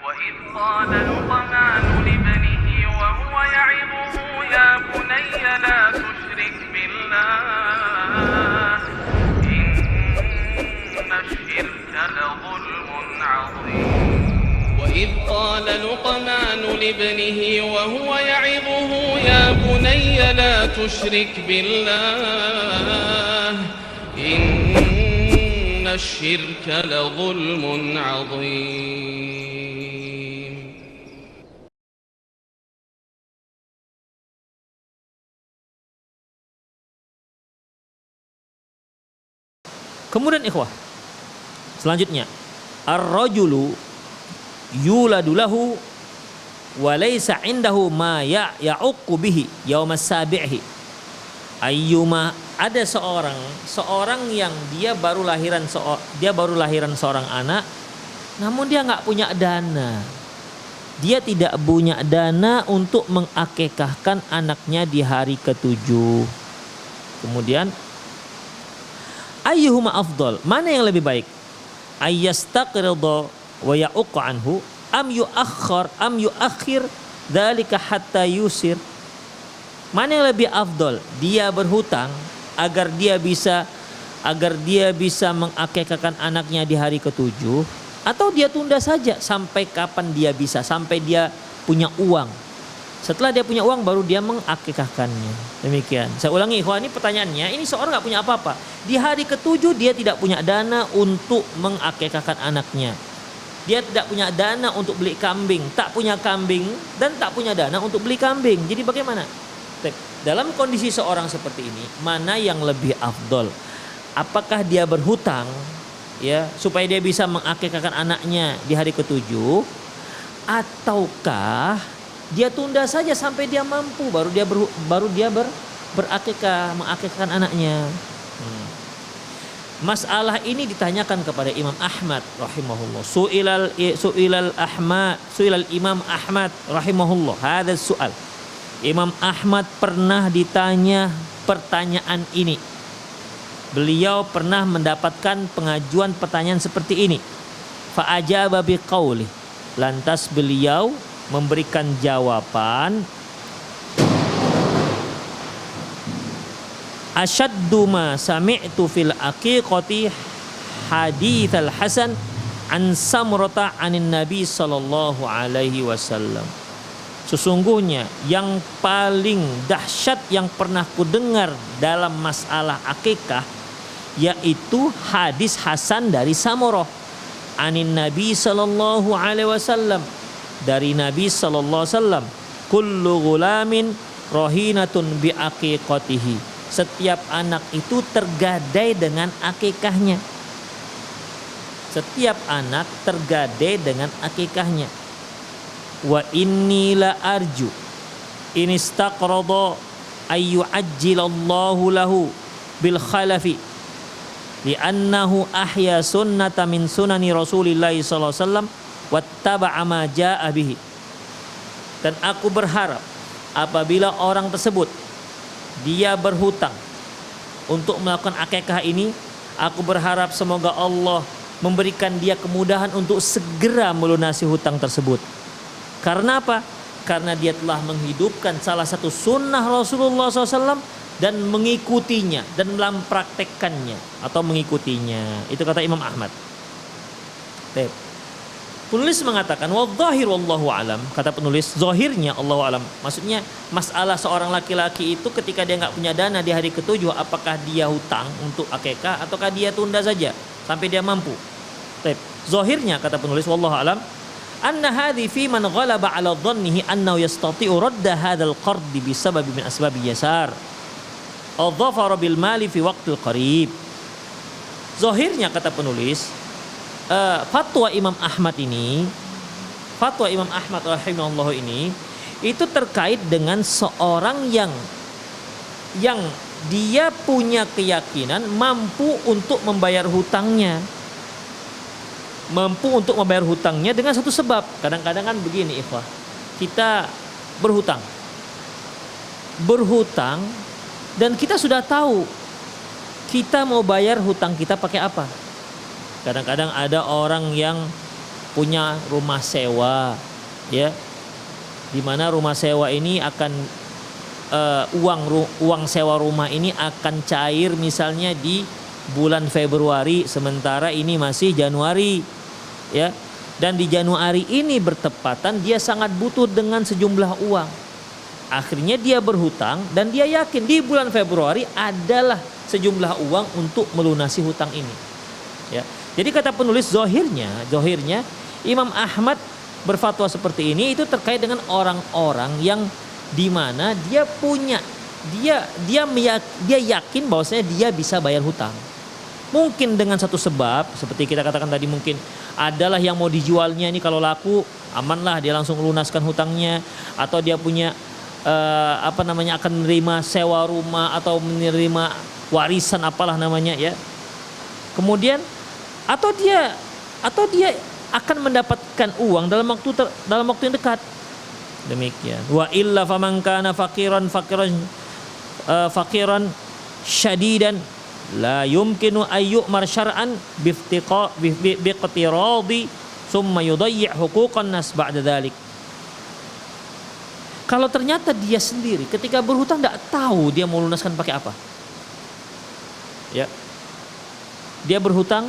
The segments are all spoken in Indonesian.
وإذ قال لقمان لابنه وهو يعظه يا بني لا تشرك بالله إن الشرك لظلم عظيم وإذ قال لقمان لابنه وهو يعظه يا بني لا تشرك بالله إن الشرك لظلم عظيم. Kemudian ikhwah, selanjutnya ar-rajulu yuladu lahu wa laysa indahu ma ya'uqqu bihi yaumas sabi'i. Ayyuma, ada seorang yang dia baru lahiran seorang anak, namun dia nggak punya dana. Dia tidak punya dana untuk mengakikahkan anaknya di hari ketujuh. Kemudian ayyuhuma afdal, mana yang lebih baik? Ayyastaqridha wa ya'uqqa anhu am yuakhir dzalika hatta yusir. Mana yang lebih afdal? Dia berhutang agar dia bisa mengakikahkan anaknya di hari ketujuh, atau dia tunda saja sampai kapan dia bisa, sampai dia punya uang. Setelah dia punya uang baru dia mengakikahkannya. Demikian. Saya ulangi ikhwan, ini pertanyaannya, ini seorang nggak punya apa-apa. Di hari ketujuh dia tidak punya dana untuk mengakikahkan anaknya. Dia tidak punya dana untuk beli kambing, tak punya kambing dan tak punya dana untuk beli kambing. Jadi bagaimana? Dalam kondisi seorang seperti ini, mana yang lebih afdol? Apakah dia berhutang ya supaya dia bisa mengakikahkan anaknya di hari ketujuh, ataukah dia tunda saja sampai dia mampu baru dia berakikah, mengakikahkan anaknya? Masalah ini ditanyakan kepada Imam Ahmad rahimahullah. Su'ilal Imam Ahmad rahimahullah hadza su'al. Imam Ahmad pernah ditanya pertanyaan ini. Beliau pernah mendapatkan pengajuan pertanyaan seperti ini. Fa ajaba biqauli. Lantas beliau memberikan jawaban, asyaddu ma sami'tu fil aqiqati haditsal Hasan an Samurata anin Nabi sallallahu alaihi wasallam. Sesungguhnya yang paling dahsyat yang pernah kudengar dalam masalah akikah yaitu hadis Hasan dari Samurah anin Nabi sallallahu alaihi wasallam, dari Nabi sallallahu alaihi wasallam, kullu ghulamin rahinatun bi aqiqatihi. Setiap anak itu tergadai dengan akikahnya. Setiap anak tergadai dengan akikahnya. Wa inni la arju in istaqrada ayu ajjilallahu lahu bil khalafi li'annahu ahya sunnata min sunani Rasulillahi sallallahu alaihi wasallam wattaba'a ma jaa'a bihi. Dan aku berharap apabila orang tersebut dia berhutang untuk melakukan akikah ini, aku berharap semoga Allah memberikan dia kemudahan untuk segera melunasi hutang tersebut. Karena apa? Karena dia telah menghidupkan salah satu sunnah Rasulullah SAW dan mengikutinya dan mempraktekkannya atau mengikutinya. Itu kata Imam Ahmad. Penulis mengatakan wadh-dhahir wallahu alam. Kata penulis, zahirnya Allahu alam. Maksudnya masalah seorang laki-laki itu ketika dia nggak punya dana di hari ketujuh, apakah dia hutang untuk akikah ataukah dia tunda saja sampai dia mampu. Zahirnya kata penulis wallahu alam, anna hadhi fi man ghalaba ala dhannihi annahu yastati'u radda hadzal qard bisababi min asbab yasar aw dhafara bil mali fi waqtil qarib. Zahirnya kata penulis, fatwa Imam Ahmad rahimahullah ini itu terkait dengan seorang yang dia punya keyakinan mampu untuk membayar hutangnya. Mampu untuk membayar hutangnya dengan satu sebab. Kadang-kadang kan begini ikhwah, kita berhutang dan kita sudah tahu kita mau bayar hutang kita pakai apa. Kadang-kadang ada orang yang punya rumah sewa, ya, di mana rumah sewa ini akan uang sewa rumah ini akan cair misalnya di bulan Februari, sementara ini masih Januari, ya. Dan di Januari ini bertepatan dia sangat butuh dengan sejumlah uang. Akhirnya dia berhutang dan dia yakin di bulan Februari adalah sejumlah uang untuk melunasi hutang ini. Ya. Jadi kata penulis zohirnya Imam Ahmad berfatwa seperti ini itu terkait dengan orang-orang yang di mana dia yakin bahwasanya dia bisa bayar hutang. Mungkin dengan satu sebab seperti kita katakan tadi, mungkin adalah yang mau dijualnya ini kalau laku amanlah dia langsung lunaskan hutangnya, atau dia punya akan menerima sewa rumah atau menerima warisan apalah namanya, ya. Kemudian atau dia akan mendapatkan uang dalam waktu yang dekat. Demikian. Wa illa faman kana faqiran syadidan la yumkinu ayyumar syar'an biqtiradi summa yudayyi' huquqan nas ba'da dzalik. Kalau ternyata dia sendiri ketika berhutang tidak tahu dia mau lunaskan pakai apa. Ya. Dia berhutang,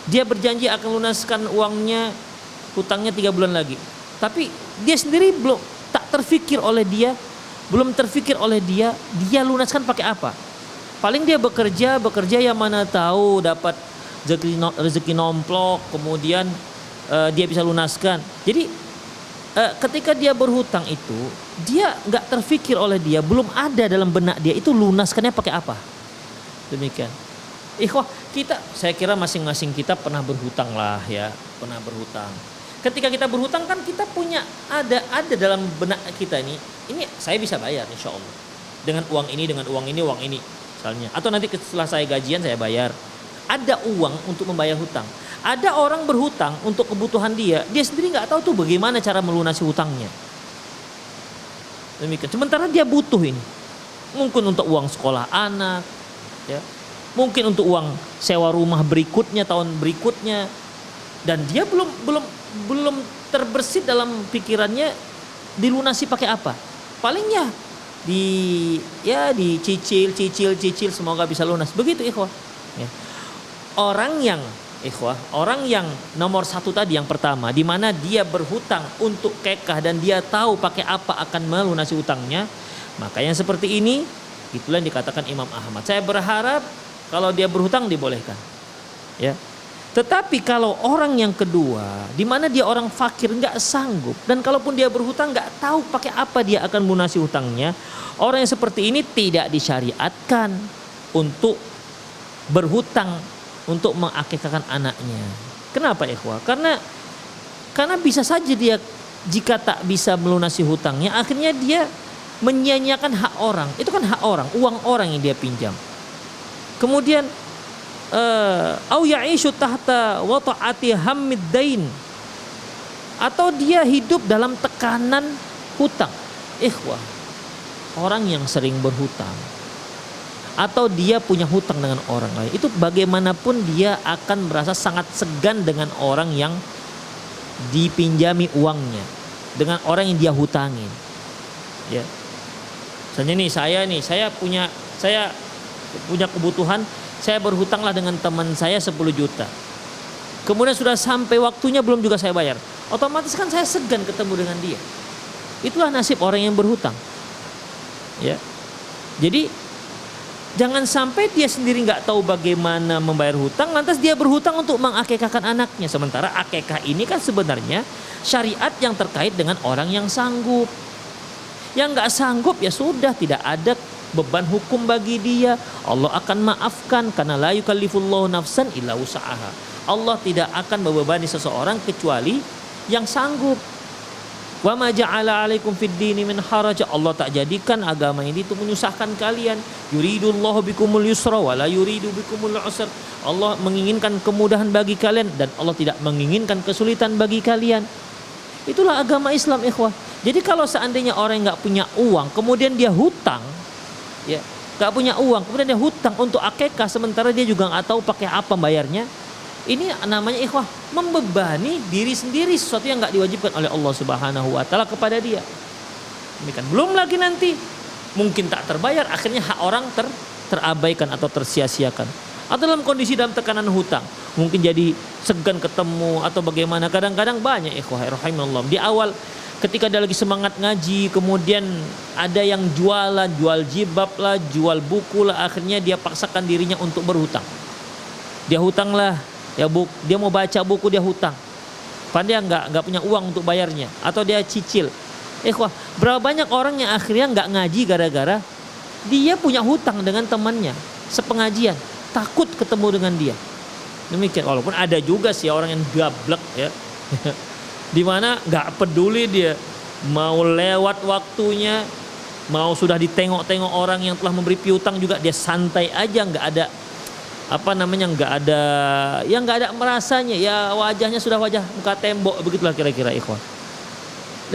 dia berjanji akan lunaskan hutangnya 3 bulan lagi. Tapi dia sendiri belum terfikir oleh dia lunaskan pakai apa. Paling dia bekerja yang mana tahu dapat rezeki nomplok, kemudian dia bisa lunaskan. Jadi ketika dia berhutang itu, dia nggak terfikir oleh dia, belum ada dalam benak dia itu lunaskannya pakai apa. Demikian. Ikhwah, saya kira masing-masing kita pernah berhutang lah, ya, pernah berhutang. Ketika kita berhutang kan kita punya ada dalam benak kita ini saya bisa bayar insya Allah dengan uang ini misalnya, atau nanti setelah saya gajian saya bayar. Ada uang untuk membayar hutang. Ada orang berhutang untuk kebutuhan dia sendiri nggak tahu tuh bagaimana cara melunasi hutangnya. Demikian. Sementara dia butuh ini, mungkin untuk uang sekolah anak, ya, mungkin untuk uang sewa rumah berikutnya tahun berikutnya, dan dia belum terbersit dalam pikirannya dilunasi pakai apa. Palingnya dicicil semoga bisa lunas. Begitu ikhwah. Ya. Orang yang nomor 1 tadi, yang pertama, di mana dia berhutang untuk kekah dan dia tahu pakai apa akan melunasi hutangnya, maka yang seperti ini itulah yang dikatakan Imam Ahmad. Saya berharap kalau dia berhutang dibolehkan. Ya. Tetapi kalau orang yang kedua, di mana dia orang fakir, nggak sanggup, dan kalaupun dia berhutang nggak tahu pakai apa dia akan melunasi hutangnya, orang yang seperti ini tidak disyariatkan untuk berhutang untuk mengakikahkan anaknya. Kenapa ikhwah? Karena bisa saja dia jika tak bisa melunasi hutangnya, akhirnya dia menyia-nyiakan hak orang. Itu kan hak orang, uang orang yang dia pinjam. Kemudian au ya'ishu tahta wata'ati hammid dain, atau dia hidup dalam tekanan hutang. Ikhwah, orang yang sering berhutang atau dia punya hutang dengan orang lain, itu bagaimanapun dia akan merasa sangat segan dengan orang yang dipinjami uangnya, dengan orang yang dia hutangin. Ya. Misalnya saya punya kebutuhan, saya berhutanglah dengan teman saya 10 juta. Kemudian sudah sampai waktunya belum juga saya bayar. Otomatis kan saya segan ketemu dengan dia. Itulah nasib orang yang berhutang. Ya. Jadi jangan sampai dia sendiri nggak tahu bagaimana membayar hutang, lantas dia berhutang untuk mengakekahkan anaknya. Sementara akekah ini kan sebenarnya syariat yang terkait dengan orang yang sanggup. Yang nggak sanggup ya sudah, tidak ada beban hukum bagi dia. Allah akan maafkan karena la yukallifullahu nafsan illa wus'aha. Allah tidak akan membebani seseorang kecuali yang sanggup. Wa ma ja'ala 'alaikum fid dini min haraj. Allah tak jadikan agama ini itu menyusahkan kalian. Yuridullahu bikumul yusra wa la yuridu bikumul usra. Allah menginginkan kemudahan bagi kalian dan Allah tidak menginginkan kesulitan bagi kalian. Itulah agama Islam, ikhwah. Jadi kalau seandainya orang yang nggak punya uang kemudian dia hutang, ya, nggak punya uang kemudian dia hutang untuk akekah, sementara dia juga nggak tahu pakai apa bayarnya, Ini namanya ikhwah membebani diri sendiri, sesuatu yang nggak diwajibkan oleh Allah Subhanahu wa taala kepada dia. Demikian. Belum lagi nanti mungkin tak terbayar, akhirnya hak orang terabaikan atau tersia-siakan. Atau dalam kondisi dalam tekanan hutang, mungkin jadi segan ketemu atau bagaimana. Kadang-kadang banyak ikhwah rahimallahu di awal ketika dia lagi semangat ngaji, kemudian ada yang jual jilbab lah, jual buku lah, akhirnya dia paksakan dirinya untuk berhutang. Dia hutang lah, dia mau baca buku dia hutang. Padahal nggak punya uang untuk bayarnya, atau dia cicil. Ikhwah, berapa banyak orang yang akhirnya nggak ngaji gara-gara dia punya hutang dengan temannya sepengajian, takut ketemu dengan dia. Demikian. Walaupun ada juga sih orang yang gablek ya. Dimana nggak peduli dia mau lewat waktunya, mau sudah ditengok-tengok orang yang telah memberi piutang juga dia santai aja, nggak ada nggak ada merasanya, ya wajahnya sudah wajah muka tembok, begitulah kira-kira ikhwan.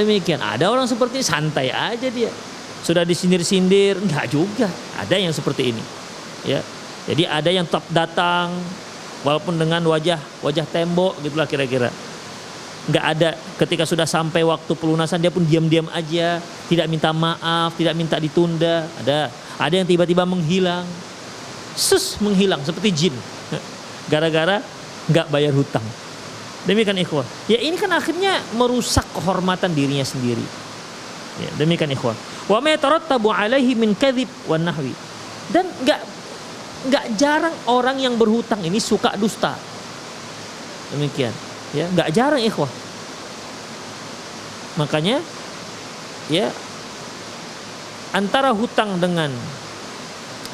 Demikian. Ada orang seperti santai aja dia, sudah disindir-sindir, nggak juga. Ada yang seperti ini ya. Jadi ada yang tetap datang walaupun dengan wajah tembok, gitulah kira-kira. Nggak ada, ketika sudah sampai waktu pelunasan dia pun diam-diam aja, tidak minta maaf, tidak minta ditunda. Ada yang tiba-tiba menghilang seperti jin gara-gara nggak bayar hutang. Demikian ikhwan. Ya ini kan akhirnya merusak kehormatan dirinya sendiri. Ya, demikian ikhwan. Wa ma yatarattabu alaihi min kadzib wan nahwi. Dan nggak jarang orang yang berhutang ini suka dusta. Demikian. Ya, nggak jarang ikhwah. Makanya ya antara hutang dengan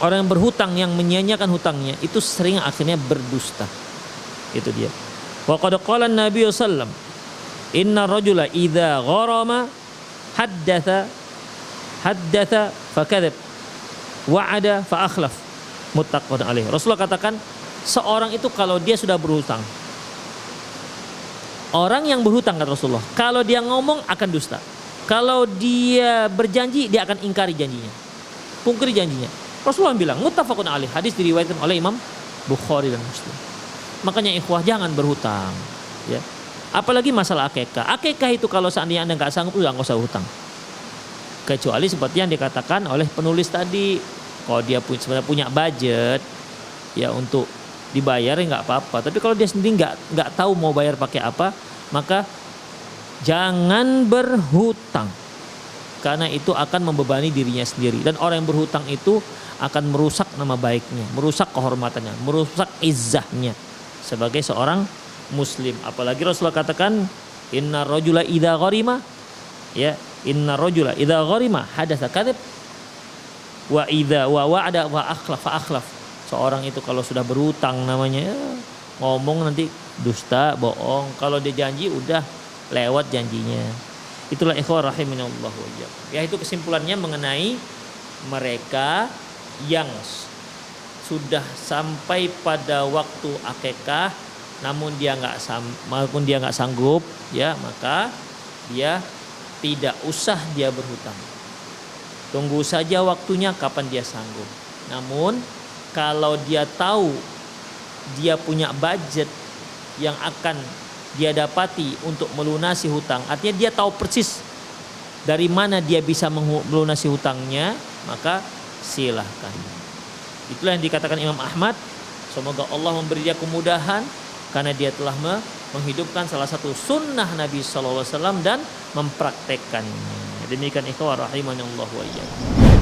orang yang berhutang yang menyia-nyiakan hutangnya itu sering akhirnya berdusta. Itu dia. Wa qad qala an-nabiy sallam inna rajula idza gharama haddatha fakadzab wa'ada fa akhlaf. Muttafaqun alaih. Rasulullah katakan seorang itu kalau dia sudah berhutang, orang yang berhutang kata Rasulullah, kalau dia ngomong akan dusta. Kalau dia berjanji dia akan ingkari janjinya, pungkiri janjinya. Rasulullah bilang, muttafaqun alaih, hadis diriwayatkan oleh Imam Bukhari dan Muslim. Makanya ikhwah jangan berhutang, ya. Apalagi masalah akikah. Akikah itu kalau seandainya Anda nggak sanggup, udah nggak usah hutang. Kecuali seperti yang dikatakan oleh penulis tadi, kalau dia sebenarnya punya budget, ya untuk dibayar ya nggak apa-apa. Tapi kalau dia sendiri nggak tahu mau bayar pakai apa, maka jangan berhutang, karena itu akan membebani dirinya sendiri. Dan orang yang berhutang itu akan merusak nama baiknya, merusak kehormatannya, merusak izzahnya sebagai seorang muslim. Apalagi Rasulullah katakan inna rajula idza gharima, ya, inna rajula idza gharima hadatsa kadzib wa idza wa wa'ada wa akhlaf. Seorang itu kalau sudah berhutang namanya ya, ngomong nanti dusta, bohong. Kalau dia janji udah lewat janjinya. Itulah ikhwah rahiminallah wa iyyakum. Ya itu kesimpulannya mengenai mereka yang sudah sampai pada waktu akikah namun dia nggak sanggup, ya, maka dia tidak usah dia berhutang. Tunggu saja waktunya kapan dia sanggup. Namun kalau dia tahu dia punya budget yang akan dia dapati untuk melunasi hutang, artinya dia tahu persis dari mana dia bisa melunasi hutangnya, maka silahkan. Itulah yang dikatakan Imam Ahmad, semoga Allah memberi dia kemudahan karena dia telah menghidupkan salah satu sunnah Nabi SAW dan mempraktekkannya. Demikian ikhwah rahimanallahu wa iyyakum.